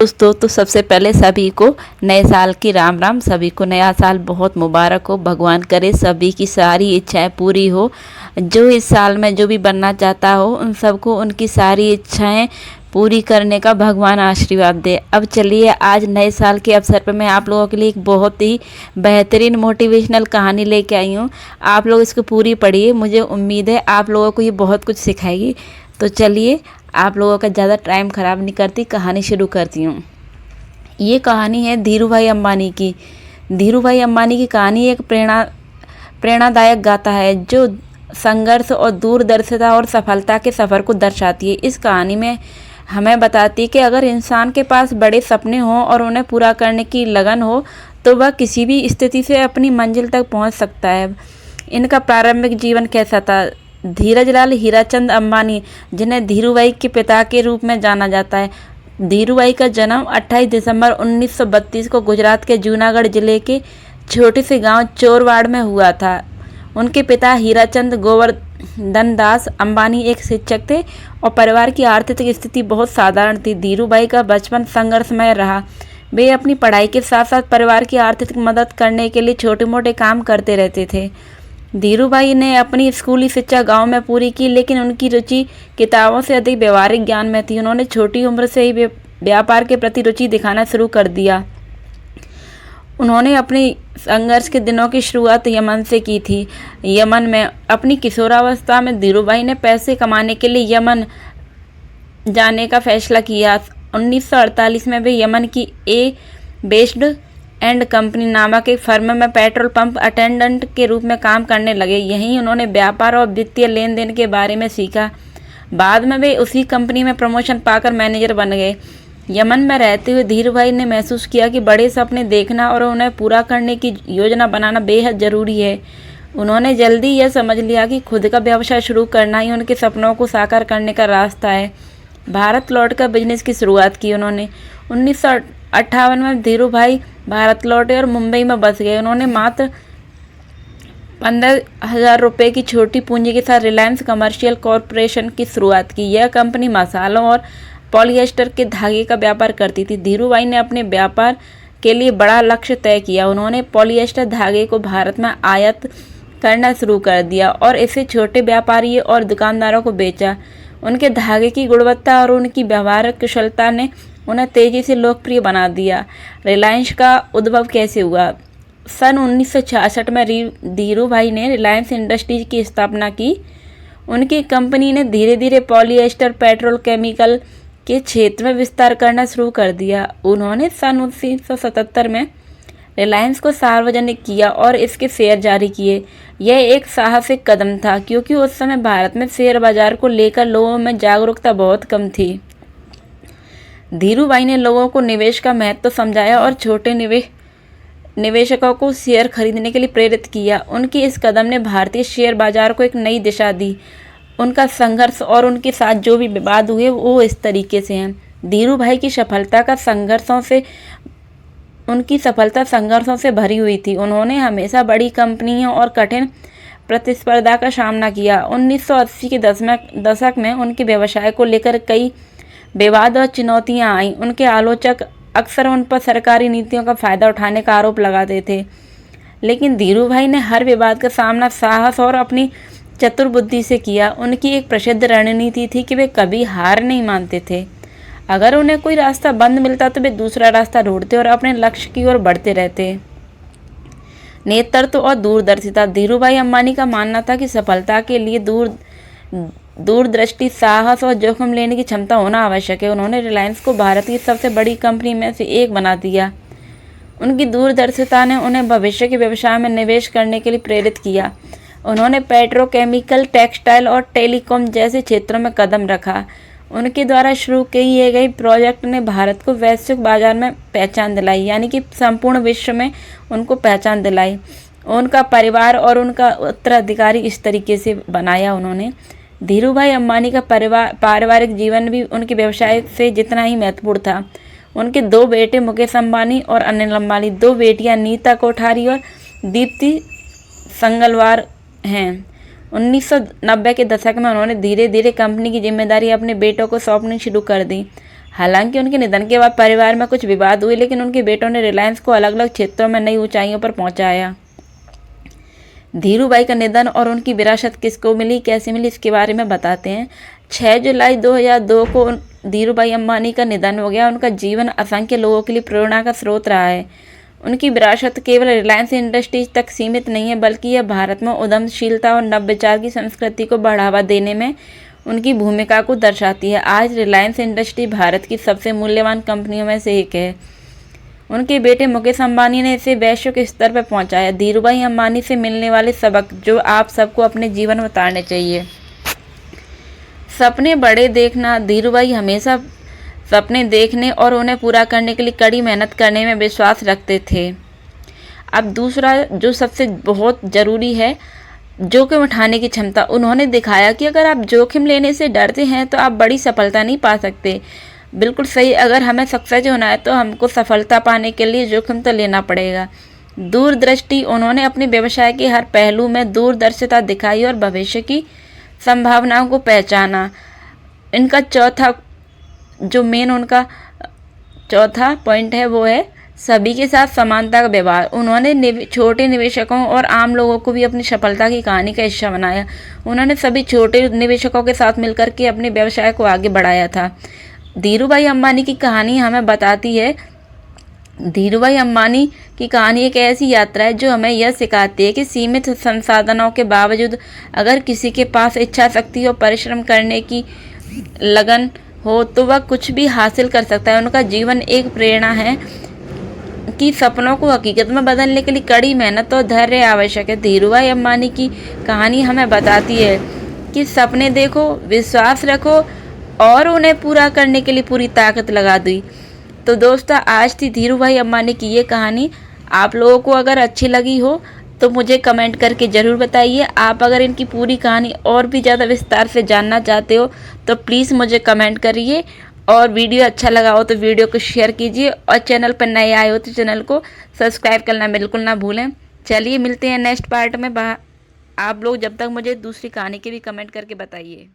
दोस्तों, तो सबसे पहले सभी को नए साल की राम राम। सभी को नया साल बहुत मुबारक हो। भगवान करे सभी की सारी इच्छाएं पूरी हो। जो इस साल में जो भी बनना चाहता हो उन सबको उनकी सारी इच्छाएं पूरी करने का भगवान आशीर्वाद दे। अब चलिए, आज नए साल के अवसर पर मैं आप लोगों के लिए एक बहुत ही बेहतरीन मोटिवेशनल कहानी लेके आई हूँ। आप लोग इसको पूरी पढ़िए, मुझे उम्मीद है आप लोगों को ये बहुत कुछ सिखाएगी। तो चलिए, आप लोगों का ज़्यादा टाइम ख़राब नहीं करती, कहानी शुरू करती हूँ। ये कहानी है धीरू भाई अंबानी की। धीरू भाई अंबानी की कहानी एक प्रेरणादायक गाथा है जो संघर्ष और दूरदर्शिता और सफलता के सफ़र को दर्शाती है। इस कहानी में हमें बताती है कि अगर इंसान के पास बड़े सपने हों और उन्हें पूरा करने की लगन हो तो वह किसी भी स्थिति से अपनी मंजिल तक पहुंच सकता है। इनका प्रारंभिक जीवन कैसा था? धीरजलाल हीराचंद अंबानी, जिन्हें धीरू भाई के पिता के रूप में जाना जाता है। धीरू भाई का जन्म 28 दिसंबर 1932 को गुजरात के जूनागढ़ जिले के छोटे से गांव चोरवाड़ में हुआ था। उनके पिता हीराचंद गोवर्धन दास अंबानी एक शिक्षक थे और परिवार की आर्थिक स्थिति बहुत साधारण थी। धीरू भाई का बचपन संघर्षमय रहा। वे अपनी पढ़ाई के साथ साथ परिवार की आर्थिक मदद करने के लिए छोटे मोटे काम करते रहते थे। धीरू भाई ने अपनी स्कूली शिक्षा गांव में पूरी की, लेकिन उनकी रुचि किताबों से अधिक व्यवहारिक ज्ञान में थी। उन्होंने छोटी उम्र से ही व्यापार के प्रति रुचि दिखाना शुरू कर दिया। उन्होंने अपने संघर्ष के दिनों की शुरुआत यमन से की थी। यमन में अपनी किशोरावस्था में धीरू भाई ने पैसे कमाने के लिए यमन जाने का फैसला किया। 1948 में वे यमन की बेस्ड एंड कंपनी नामक एक फर्म में पेट्रोल पंप अटेंडेंट के रूप में काम करने लगे। यहीं उन्होंने व्यापार और वित्तीय लेन देन के बारे में सीखा। बाद में वे उसी कंपनी में प्रमोशन पाकर मैनेजर बन गए। यमन में रहते हुए धीरू भाई ने महसूस किया कि बड़े सपने देखना और उन्हें पूरा करने की योजना बनाना बेहद ज़रूरी है। उन्होंने जल्दी यह समझ लिया कि खुद का व्यवसाय शुरू करना ही उनके सपनों को साकार करने का रास्ता है। भारत लौटकर बिजनेस की शुरुआत की उन्होंने। 1958 में धीरू भाई भारत लौटे और मुंबई में बस गए। उन्होंने मात्र 15,000 रुपये की छोटी पूंजी के साथ रिलायंस कमर्शियल कॉरपोरेशन की शुरुआत की। यह कंपनी मसालों और पॉलिएस्टर के धागे का व्यापार करती थी। धीरू भाई ने अपने व्यापार के लिए बड़ा लक्ष्य तय किया। उन्होंने पॉलिएस्टर धागे को भारत में आयात करना शुरू कर दिया और इसे छोटे व्यापारियों और दुकानदारों को बेचा। उनके धागे की गुणवत्ता और उनकी व्यवहारिक कुशलता ने उन्हें तेज़ी से लोकप्रिय बना दिया। रिलायंस का उद्भव कैसे हुआ? सन 1966 में धीरू भाई ने रिलायंस इंडस्ट्रीज की स्थापना की। उनकी कंपनी ने धीरे धीरे पॉलिएस्टर पेट्रोल केमिकल के क्षेत्र में विस्तार करना शुरू कर दिया। उन्होंने सन 1977 में रिलायंस को सार्वजनिक किया और इसके शेयर जारी किए। यह एक साहसिक कदम था क्योंकि उस समय भारत में शेयर बाजार को लेकर लोगों में जागरूकता बहुत कम थी। धीरू भाई ने लोगों को निवेश का महत्व समझाया और छोटे निवेशकों को शेयर खरीदने के लिए प्रेरित किया। उनकी इस कदम ने भारतीय शेयर बाजार को एक नई दिशा दी। उनका संघर्ष और उनके साथ जो भी विवाद हुए वो इस तरीके से हैं। धीरू भाई की उनकी सफलता संघर्षों से भरी हुई थी। उन्होंने हमेशा बड़ी कंपनियों और कठिन प्रतिस्पर्धा का सामना किया। 1980 के दशक में उनके व्यवसाय को लेकर कई विवाद और चुनौतियां आईं। उनके आलोचक अक्सर उन पर सरकारी नीतियों का फायदा उठाने का आरोप लगाते थे, लेकिन धीरू भाई ने हर विवाद का सामना साहस और अपनी चतुर बुद्धि से किया। उनकी एक प्रसिद्ध रणनीति थी कि वे कभी हार नहीं मानते थे। अगर उन्हें कोई रास्ता बंद मिलता तो वे दूसरा रास्ता ढूंढते और अपने लक्ष्य की ओर बढ़ते रहते। नेतृत्व और दूरदर्शिता। धीरू भाई अंबानी का मानना था कि सफलता के लिए दूरदृष्टि, साहस और जोखिम लेने की क्षमता होना आवश्यक है। उन्होंने रिलायंस को भारत की सबसे बड़ी कंपनी में से एक बना दिया। उनकी दूरदर्शिता ने उन्हें भविष्य के व्यवसाय में निवेश करने के लिए प्रेरित किया। उन्होंने पेट्रोकेमिकल, टेक्सटाइल और टेलीकॉम जैसे क्षेत्रों में कदम रखा। उनके द्वारा शुरू किए गए प्रोजेक्ट ने भारत को वैश्विक बाजार में पहचान दिलाई, यानी कि संपूर्ण विश्व में उनको पहचान दिलाई। उनका परिवार और उनका उत्तराधिकारी इस तरीके से बनाया उन्होंने। धीरू भाई अंबानी का पारिवारिक जीवन भी उनके व्यवसाय से जितना ही महत्वपूर्ण था। उनके दो बेटे मुकेश अंबानी और अनिल अंबानी, दो बेटियां नीता कोठारी और दीप्ति संगलवार हैं। 1990 के दशक में उन्होंने धीरे धीरे कंपनी की जिम्मेदारी अपने बेटों को सौंपनी शुरू कर दी। हालांकि उनके निधन के बाद परिवार में कुछ विवाद हुए, लेकिन उनके बेटों ने रिलायंस को अलग अलग क्षेत्रों में नई ऊंचाइयों पर पहुंचाया। धीरूभाई का निधन और उनकी विरासत किसको मिली, कैसे मिली, इसके बारे में बताते हैं। 6 जुलाई 2002 को धीरूभाई अंबानी का निधन हो गया। उनका जीवन असंख्य लोगों के लिए प्रेरणा का स्रोत रहा है। उनकी विरासत केवल रिलायंस इंडस्ट्रीज तक सीमित नहीं है, बल्कि यह भारत में उद्यमशीलता और नवविचार की संस्कृति को बढ़ावा देने में उनकी भूमिका को दर्शाती है। आज रिलायंस इंडस्ट्री भारत की सबसे मूल्यवान कंपनियों में से एक है। उनके बेटे मुकेश अंबानी ने इसे वैश्विक स्तर पर पहुंचाया। धीरूभाई अंबानी से मिलने वाले सबक जो आप सबको अपने जीवन में उतारने चाहिए। सपने बड़े देखना। धीरूभाई हमेशा सपने देखने और उन्हें पूरा करने के लिए कड़ी मेहनत करने में विश्वास रखते थे। अब दूसरा जो सबसे बहुत ज़रूरी है, जोखिम उठाने की क्षमता। उन्होंने दिखाया कि अगर आप जोखिम लेने से डरते हैं तो आप बड़ी सफलता नहीं पा सकते। बिल्कुल सही, अगर हमें सक्सेस होना है तो हमको सफलता पाने के लिए जोखिम तो लेना पड़ेगा। दूरदृष्टि। उन्होंने अपने व्यवसाय के हर पहलू में दूरदर्शिता दिखाई और भविष्य की संभावनाओं को पहचाना। इनका उनका चौथा पॉइंट है वो है सभी के साथ समानता का व्यवहार। उन्होंने छोटे निवेशकों और आम लोगों को भी अपनी सफलता की कहानी का हिस्सा बनाया। उन्होंने सभी छोटे निवेशकों के साथ मिलकर के अपने व्यवसाय को आगे बढ़ाया था। धीरूभाई अंबानी की कहानी हमें बताती है, धीरूभाई अंबानी की कहानी एक ऐसी यात्रा है जो हमें यह सिखाती है कि सीमित संसाधनों के बावजूद अगर किसी के पास इच्छा शक्ति और परिश्रम करने की लगन हो तो वह कुछ भी हासिल कर सकता है। उनका जीवन एक प्रेरणा है कि सपनों को हकीकत में बदलने के लिए कड़ी मेहनत और धैर्य आवश्यक है। धीरूभाई अंबानी की कहानी हमें बताती है कि सपने देखो, विश्वास रखो और उन्हें पूरा करने के लिए पूरी ताकत लगा दी। तो दोस्तों, आज थी धीरूभाई अंबानी की ये कहानी। आप लोगों को अगर अच्छी लगी हो तो मुझे कमेंट करके ज़रूर बताइए। आप अगर इनकी पूरी कहानी और भी ज़्यादा विस्तार से जानना चाहते हो तो प्लीज़ मुझे कमेंट करिए, और वीडियो अच्छा लगा हो तो वीडियो को शेयर कीजिए, और चैनल पर नए आए हो तो चैनल को सब्सक्राइब करना बिल्कुल ना भूलें। चलिए मिलते हैं नेक्स्ट पार्ट में। आप लोग जब तक मुझे दूसरी कहानी के भी कमेंट करके बताइए।